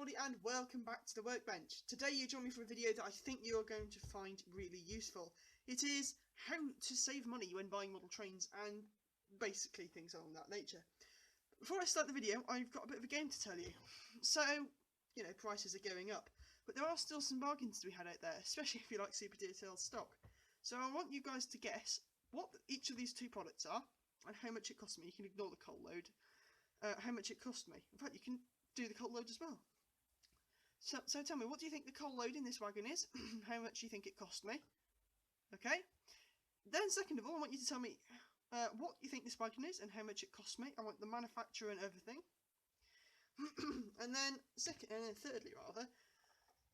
everybody, and welcome back to the workbench. Today you join me for a video that I think you're going to find really useful. It is how to save money when buying model trains and basically things along that nature. Before I start the video, I've got a bit of a game to tell you. So, you know, prices are going up, but there are still some bargains to be had out there, especially if you like super detailed stock. So I want you guys to guess what each of these two products are and how much it cost me. You can ignore the coal load. How much it cost me. In fact, you can do the coal load as well. So tell me, what do you think the coal load in this wagon is? How much do you think it cost me? Okay. Then second of all, I want you to tell me what you think this wagon is and how much it cost me. I want the manufacturer and everything. and then thirdly,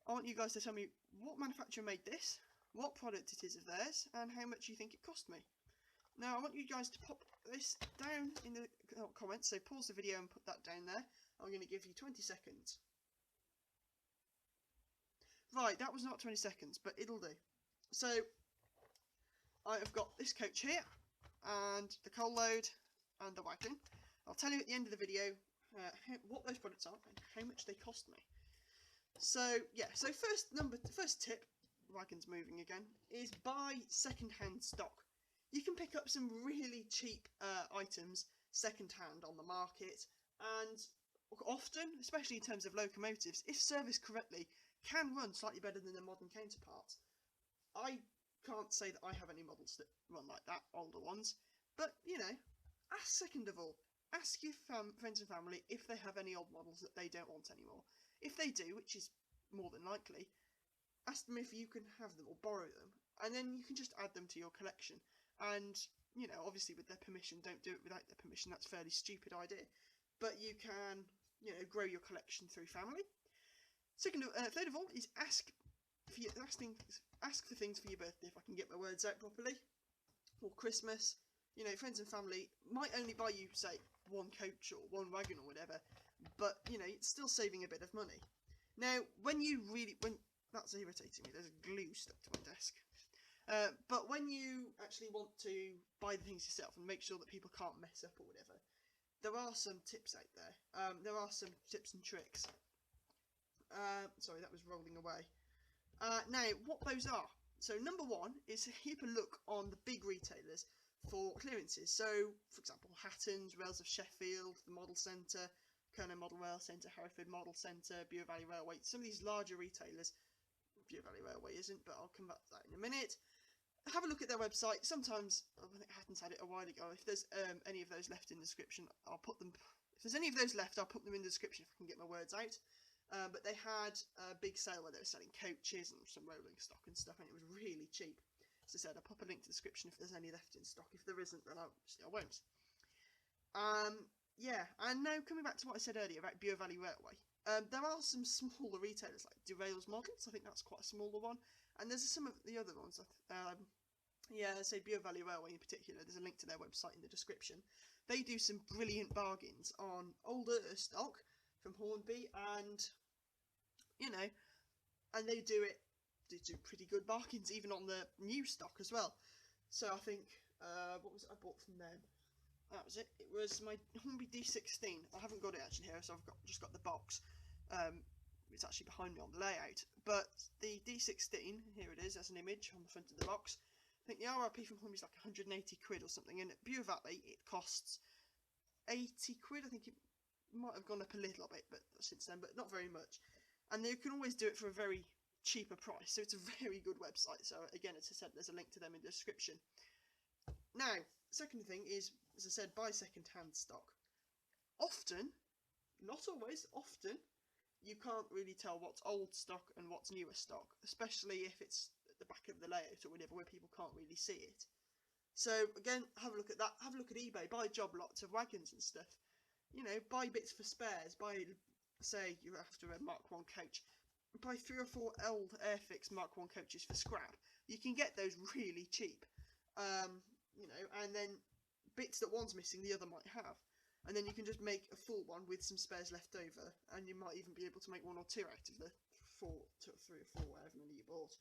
I want you guys to tell me what manufacturer made this, what product it is of theirs, and how much you think it cost me. Now, I want you guys to pop this down in the comments, so pause the video and put that down there. I'm going to give you 20 seconds. Right, that was not 20 seconds, but it'll do. So, I have got this coach here, and the coal load, and the wagon. I'll tell you at the end of the video what those products are and how much they cost me. So, yeah, so first tip, wagon's moving again, is buy second-hand stock. You can pick up some really cheap items second-hand on the market, and often, especially in terms of locomotives, if serviced correctly, can run slightly better than their modern counterparts. I can't say that I have any models that run like that, older ones, but, you know, second of all, ask your friends and family if they have any old models that they don't want anymore. If they do, which is more than likely, ask them if you can have them or borrow them, and then you can just add them to your collection. And, you know, obviously with their permission, don't do it without their permission, that's a fairly stupid idea. But you can, you know, grow your collection through family. Third of all is ask for things for your birthday, if I can get my words out properly. Or Christmas. You know, friends and family might only buy you, say, one coach or one wagon or whatever, but, you know, it's still saving a bit of money. Now, that's irritating me, there's glue stuck to my desk. But when you actually want to buy the things yourself and make sure that people can't mess up or whatever, there are some tips out there. There are some tips and tricks. Sorry, that was rolling away. Now, what those are. So, number one is to keep a look on the big retailers for clearances. So, for example, Hatton's, Rails of Sheffield, the Model Centre, Kernow Model Rail Centre, Hereford Model Centre, Bure Valley Railway. Some of these larger retailers, Bure Valley Railway isn't, but I'll come back to that in a minute. Have a look at their website. Sometimes, I think Hatton's had it a while ago. If there's any of those left in the description, I'll put them. If there's any of those left, I'll put them in the description if I can get my words out. But they had a big sale where they were selling coaches and some rolling stock and stuff, and it was really cheap. As I said, I'll pop a link to the description if there's any left in stock. If there isn't, then I won't. Yeah, and now coming back to what I said earlier about Bure Valley Railway. There are some smaller retailers like Derail's Models. I think that's quite a smaller one. And there's some of the other ones. Yeah, say Bure Valley Railway in particular. There's a link to their website in the description. They do some brilliant bargains on older stock from Hornby, and you know, and they do pretty good bargains even on the new stock as well. So I think what was it I bought from them? That was it. It was my Hornby D16. I haven't got it actually here, so I've just got the box. It's actually behind me on the layout. But the D16, here it is as an image on the front of the box. I think the RRP from Hornby is like 180 quid or something, and at Bure Valley it costs 80 quid. I think it might have gone up a little bit, but since then, but not very much. And you can always do it for a very cheaper price, so it's a very good website. So again, as I said, there's a link to them in the description. Now, second thing is, as I said, buy second-hand stock. Often, not always, often, you can't really tell what's old stock and what's newer stock, especially if it's at the back of the layout or whatever, where people can't really see it. So again, have a look at that. Have a look at eBay. Buy job lots of wagons and stuff. You know, buy bits for spares. Buy, say, you have to a Mark 1 coach. Buy 3 or 4 old Airfix Mark 1 coaches for scrap. You can get those really cheap. You know, and then bits that one's missing, the other might have. And then you can just make a full one with some spares left over, and you might even be able to make 1 or 2 out of the 3 or 4, however many you bought,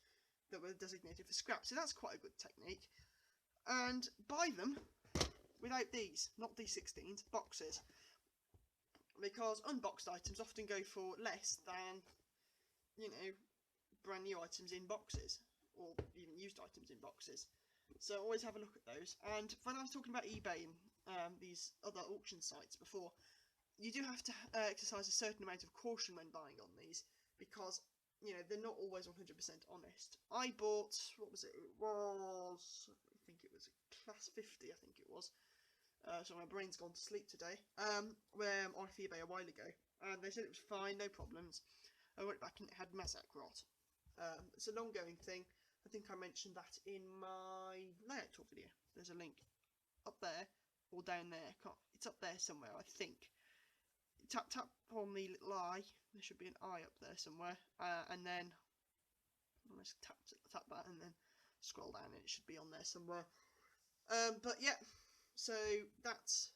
that were designated for scrap. So that's quite a good technique. And buy them without these, not D16s, boxes. because unboxed items often go for less than, you know, brand new items in boxes, or even used items in boxes. So always have a look at those. And when I was talking about eBay and these other auction sites before, you do have to exercise a certain amount of caution when buying on these, because, you know, they're not always 100% honest. I bought, what was it? It was, I think it was a class 50, I think it was. So my brain's gone to sleep today. Where off eBay a while ago, and they said it was fine, no problems. I went back and it had Mazak rot. It's an ongoing thing. I think I mentioned that in my layout tour video. There's a link up there or down there. It's up there somewhere, I think. Tap on the little eye. There should be an eye up there somewhere, and then almost tap that and then scroll down and it should be on there somewhere. But yeah, so that's,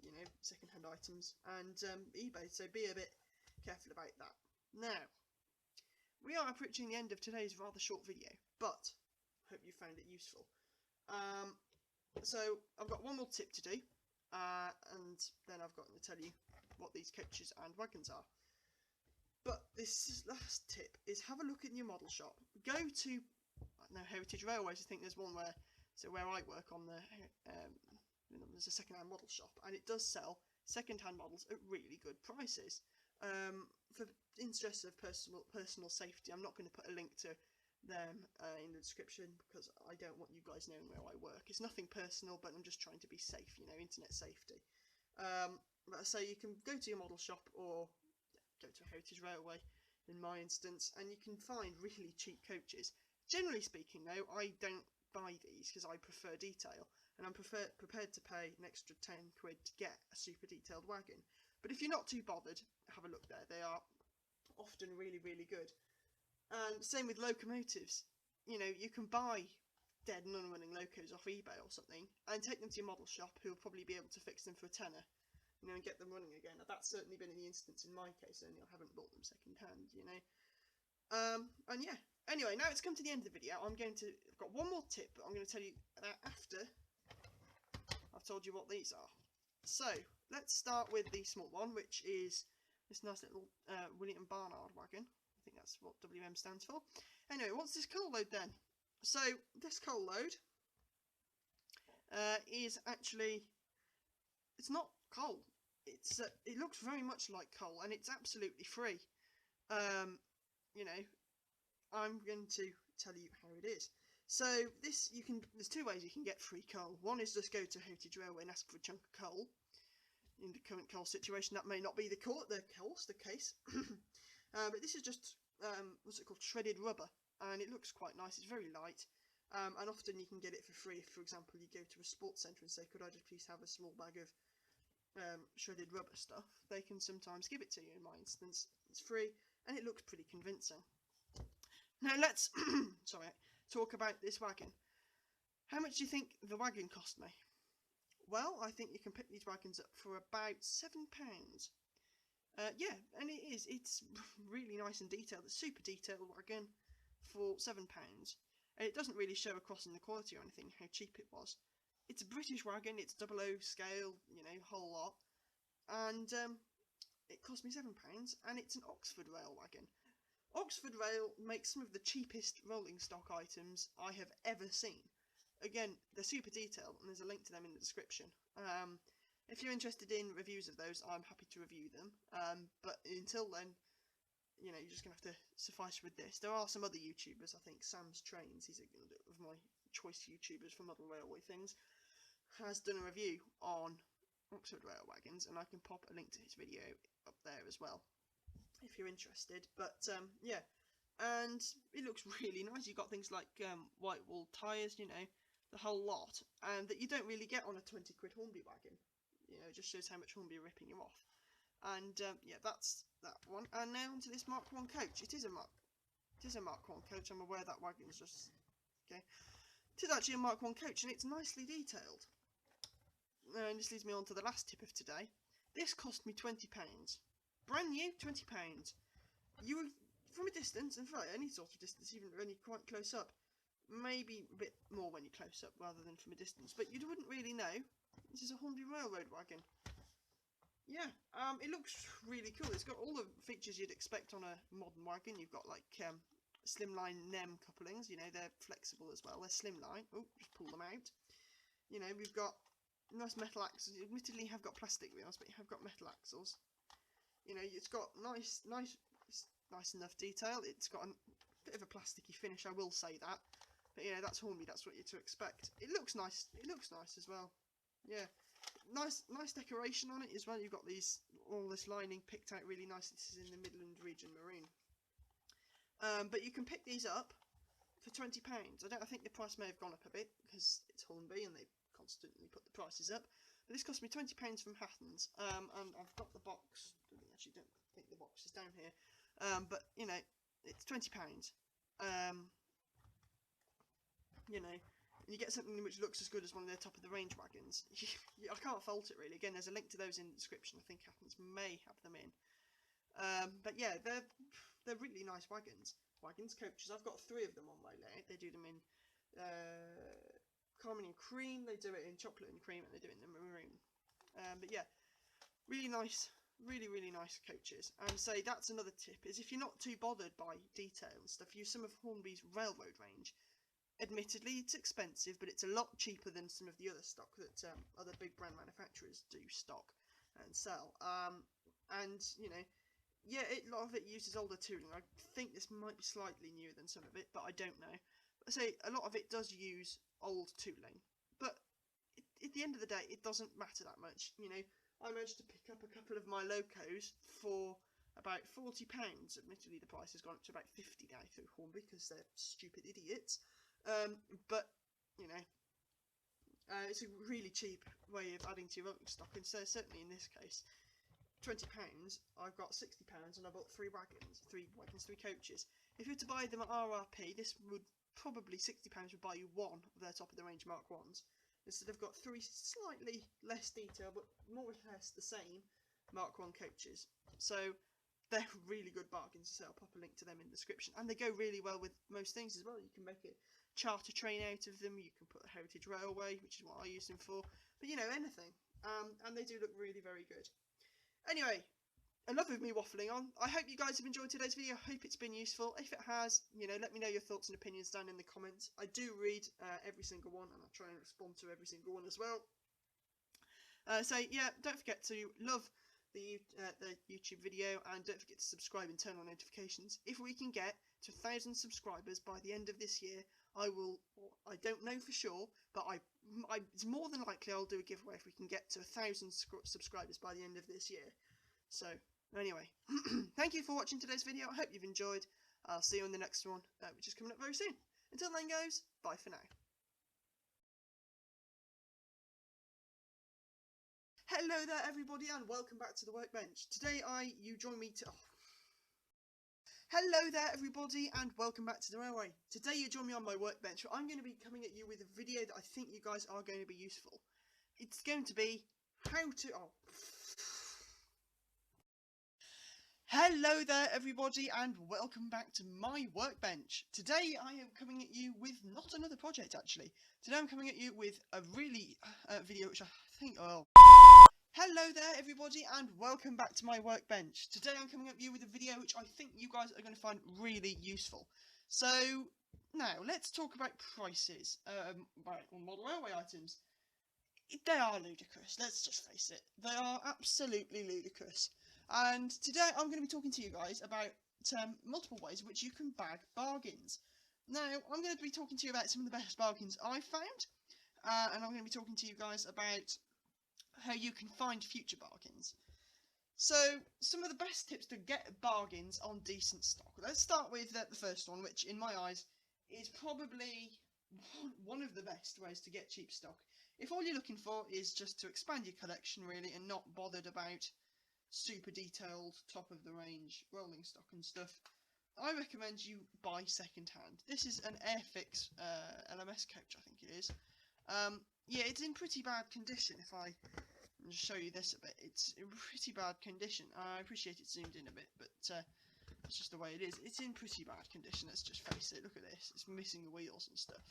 you know, second-hand items and eBay, so be a bit careful about that. Now, we are approaching the end of today's rather short video, but hope you found it useful. So I've got one more tip to do, and then I've got to tell you what these coaches and wagons are. But this last tip is have a look in your model shop. Go to, I don't know, Heritage Railways. I think there's one where, so where I work on the, there's a second-hand model shop, and it does sell second-hand models at really good prices. For interest of personal safety, I'm not going to put a link to them in the description, because I don't want you guys knowing where I work. It's nothing personal, but I'm just trying to be safe, you know, internet safety. So you can go to your model shop or go to a Heritage Railway in my instance, and you can find really cheap coaches. Generally speaking though, I don't buy these because I prefer detail, and I'm prepared to pay an extra 10 quid to get a super detailed wagon. But if you're not too bothered, have a look there. They are often really, really good. And same with locomotives. You know, you can buy dead and unrunning locos off eBay or something and take them to your model shop, who will probably be able to fix them for a tenner, you know, and get them running again. Now, that's certainly been in the instance in my case, only I haven't bought them second hand, you know. And yeah, anyway, now it's come to the end of the video. I've got one more tip, but I'm going to tell you that after I've told you what these are. So let's start with the small one, which is this nice little William Barnard wagon. I think that's what WM stands for. Anyway, what's this coal load then? So this coal load is actually, it's not coal. It looks very much like coal, and it's absolutely free. You know, I'm going to tell you how it is. So this, there's two ways you can get free coal. One is just go to Heritage Railway and ask for a chunk of coal. In the current coal situation, that may not be the case. But this is just what's it called, shredded rubber, and it looks quite nice. It's very light, and often you can get it for free. If, for example, you go to a sports centre and say, could I just please have a small bag of shredded rubber stuff, they can sometimes give it to you. In my instance, it's free and it looks pretty convincing. Now let's talk about this wagon. How much do you think the wagon cost me? Well, I think you can pick these wagons up for about £7. Yeah, and it's really nice and detailed. It's a super detailed wagon for £7, and it doesn't really show across in the quality or anything how cheap it was. It's a British wagon, it's 00 scale, you know, whole lot, and it cost me £7, and it's an Oxford Rail wagon. Oxford Rail makes some of the cheapest rolling stock items I have ever seen. Again, they're super detailed, and there's a link to them in the description. If you're interested in reviews of those, I'm happy to review them. But until then, you know, you're just going to have to suffice with this. There are some other YouTubers, I think Sam's Trains, he's one of my choice YouTubers for model railway things, has done a review on Oxford Rail wagons, and I can pop a link to his video up there as well, if you're interested. But yeah, and it looks really nice. You've got things like white wool tyres, you know, the whole lot, and that you don't really get on a 20 quid Hornby wagon. You know, it just shows how much Hornby are ripping you off. And yeah, that's that one. And now onto this Mark 1 coach. It is a Mark 1 coach. I'm aware that wagon's just okay. It is actually a Mark 1 coach, and it's nicely detailed. And this leads me on to the last tip of today. This cost me £20. Brand new, £20. You, from a distance, and for any sort of distance, even when you're quite close up, maybe a bit more when you're close up rather than from a distance, but you wouldn't really know. This is a Hornby Railroad wagon. yeah, it looks really cool. It's got all the features you'd expect on a modern wagon. You've got like slimline NEM couplings. You know, they're flexible as well. They're slimline. Oh, just pull them out. You know, we've got nice metal axles. Admittedly, you have got plastic wheels, but you have got metal axles. You know, it's got nice enough detail. It's got a bit of a plasticky finish, I will say that. But you know, that's Hornby. That's what you're to expect. It looks nice. It looks nice as well. Yeah. Nice decoration on it as well. You've got all this lining picked out really nice. This is in the Midland region maroon. But you can pick these up for £20. I think the price may have gone up a bit because it's Hornby and they constantly put the prices up. But this cost me £20 from Hatton's, and I've got the box. I actually don't think the box is down here. But you know, it's £20. You know. You get something which looks as good as one of their top of the range wagons. I can't fault it really. Again, there's a link to those in the description. I think Hatton's may have them in. But yeah, they're really nice wagons. Coaches. I've got 3 of them on my layout. They do them in carmine and cream. They do it in chocolate and cream, and they do it in the maroon. But yeah, really nice. Really nice coaches. And so that's another tip: is if you're not too bothered by detail and stuff, use some of Hornby's railroad range. Admittedly, it's expensive, but it's a lot cheaper than some of the other stock that other big brand manufacturers do stock and sell. And you know, yeah, a lot of it uses older tooling. I think this might be slightly newer than some of it, but I don't know. But I say a lot of it does use old tooling, but at the end of the day, it doesn't matter that much. You know, I managed to pick up a couple of my locos for about £40. Admittedly, the price has gone up to about 50 now through Hornby because they're stupid idiots. But you know, it's a really cheap way of adding to your rolling stock, and so certainly in this case, £20, I've got £60, and I bought 3 wagons, 3 coaches. If you were to buy them at RRP, this would probably £60 would buy you 1 of their top of the range Mark 1s. Instead, I've got 3 slightly less detail, but more or less the same Mark 1 coaches. So they're really good bargains. So I'll pop a link to them in the description, and they go really well with most things as well. You can make a charter train out of them. You can put a heritage railway, which is what I use them for. But you know, anything. And they do look really very good. Anyway, enough of me waffling on. I hope you guys have enjoyed today's video. I hope it's been useful. If it has, you know, let me know your thoughts and opinions down in the comments. I do read every single one, and I try and respond to every single one as well. So yeah, don't forget to love the YouTube video, and don't forget to subscribe and turn on notifications. If we can get to 1,000 subscribers by the end of this year, I don't know for sure, but it's more than likely I'll do a giveaway if we can get to 1,000 subscribers by the end of this year. So anyway, thank you for watching today's video. I hope you've enjoyed. I'll see you in the next one, which is coming up very soon. Until then, guys, bye for now. Hello there, everybody, and welcome back to the workbench. Today, you join me to... Oh. Hello there, everybody, and welcome back to the railway. Today, you join me on my workbench. I'm going to be coming at you with a video that I think you guys are going to be useful. It's going to be how to... Oh. Hello there, everybody, and welcome back to my workbench. Today, I am coming at you with not another project, actually. Today, I'm coming at you with a really video which I think... Oh. Hello there, everybody, and welcome back to my workbench. Today I'm coming at you with a video which I think you guys are going to find really useful. So, now, let's talk about prices on model railway items. They are ludicrous, let's just face it. They are absolutely ludicrous. And today I'm going to be talking to you guys about multiple ways in which you can bag bargains. Now, I'm going to be talking to you about some of the best bargains I've found, and I'm going to be talking to you guys about how you can find future bargains. So, some of the best tips to get bargains on decent stock. Let's start with the first one, which in my eyes is probably one of the best ways to get cheap stock. If all you're looking for is just to expand your collection really, and not bothered about super detailed top of the range rolling stock and stuff, I recommend you buy second hand. This is an Airfix LMS coach, I think it is. Yeah, it's in pretty bad condition. If I just show you this a bit, it's in pretty bad condition. I appreciate it zoomed in a bit, but it's just the way it is. It's in pretty bad condition, let's just face it. Look at this, it's missing the wheels and stuff.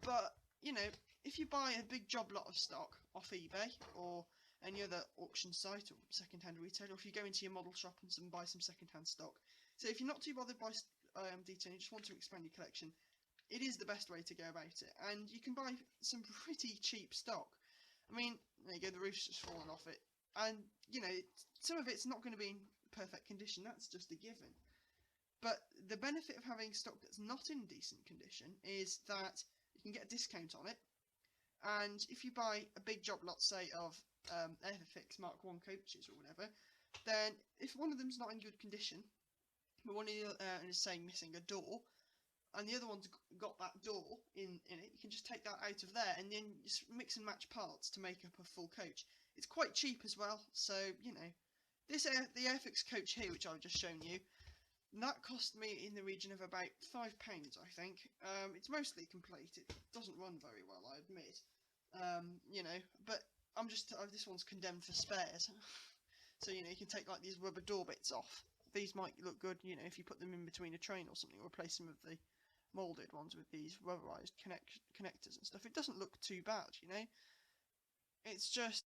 But, you know, if you buy a big job lot of stock off eBay, or any other auction site or second-hand retailer, or if you go into your model shop and buy some second-hand stock. So if you're not too bothered by detailing, you just want to expand your collection, it is the best way to go about it. And you can buy some pretty cheap stock. I mean, there you go, the roof's just fallen off it. And, you know, some of it's not going to be in perfect condition, that's just a given. But the benefit of having stock that's not in decent condition is that you can get a discount on it. And if you buy a big job lot, say, of Airfix Mark 1 coaches or whatever, then if one of them's not in good condition, but one is, say, missing a door, and the other one's got that door in it, you can just take that out of there and then just mix and match parts to make up a full coach. It's quite cheap as well, so, you know, the Airfix coach here, which I've just shown you, that cost me in the region of about £5, I think. It's mostly complete. It doesn't run very well, I admit. You know, but this one's condemned for spares. So, you know, you can take like these rubber door bits off. These might look good, you know, if you put them in between a train or something, or replace some of the moulded ones with these rubberized connectors and stuff. It doesn't look too bad, you know. It's just